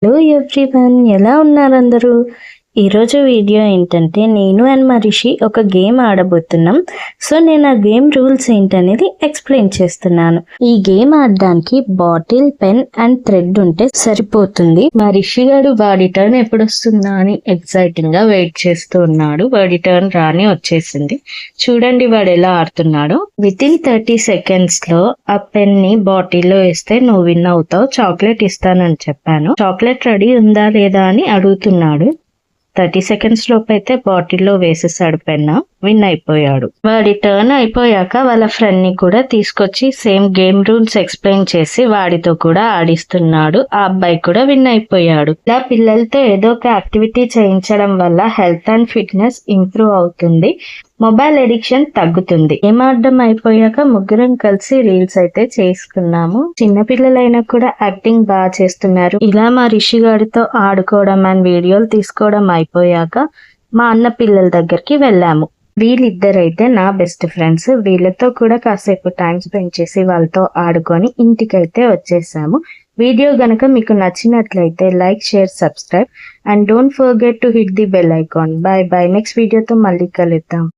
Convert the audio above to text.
Hello everyone, ఎలా ఉన్నారు అందరూ? ఈరోజు వీడియో ఏంటంటే నేను అండ్ మా రిషి ఒక గేమ్ ఆడబోతున్నాం. సో నేను ఆ గేమ్ రూల్స్ ఏంటనేది ఎక్స్ప్లెయిన్ చేస్తున్నాను. ఈ గేమ్ ఆడడానికి బాటిల్, పెన్ అండ్ థ్రెడ్ ఉంటే సరిపోతుంది. మా రిషి గారు వాడి టర్న్ ఎప్పుడు వస్తుందా అని ఎక్సైటింగ్ గా వెయిట్ చేస్తూ ఉన్నాడు. వాడి టర్న్ రాని వచ్చేసింది. చూడండి వాడు ఎలా ఆడుతున్నాడో. విత్ ఇన్ 30 seconds లో ఆ పెన్ ని బాటిల్లో వేస్తే నువ్వు విన్ అవుతావు, చాక్లెట్ ఇస్తానని చెప్పాను. చాక్లెట్ రెడీ ఉందా లేదా అని అడుగుతున్నాడు. 30 seconds లోపు అయితే బాటిల్లో వేసేసాడు పెన్న, విన్ అయిపోయాడు. వాడి టర్న్ అయిపోయాక వాళ్ళ ఫ్రెండ్ ని కూడా తీసుకొచ్చి సేమ్ గేమ్ రూల్స్ ఎక్స్ప్లెయిన్ చేసి వాడితో కూడా ఆడిస్తున్నాడు. ఆ అబ్బాయి కూడా విన్ అయిపోయాడు. ఇలా పిల్లలతో ఏదో ఒక యాక్టివిటీ చేయించడం వల్ల హెల్త్ అండ్ ఫిట్నెస్ ఇంప్రూవ్ అవుతుంది, మొబైల్ ఎడిక్షన్ తగ్గుతుంది. గేమ్ ఆడడం అయిపోయాక ముగ్గురం కలిసి రీల్స్ అయితే చేసుకున్నాము. చిన్నపిల్లలైనా కూడా యాక్టింగ్ బాగా చేస్తున్నారు. ఇలా మా రిషి గారితో ఆడుకోవడం అండ్ వీడియోలు తీసుకోవడం అయిపోయాక మా అన్న పిల్లల దగ్గరికి వెళ్ళాము. వీళ్ళిద్దరైతే నా బెస్ట్ ఫ్రెండ్స్. వీళ్ళతో కూడా కాసేపు టైం స్పెండ్ చేసి వాళ్ళతో ఆడుకొని ఇంటికైతే వచ్చేసాము. వీడియో గనక మీకు నచ్చినట్లయితే like, share, subscribe and don't forget to hit the bell icon. Bye bye. Next వీడియోతో మళ్ళీ కలుద్దాం.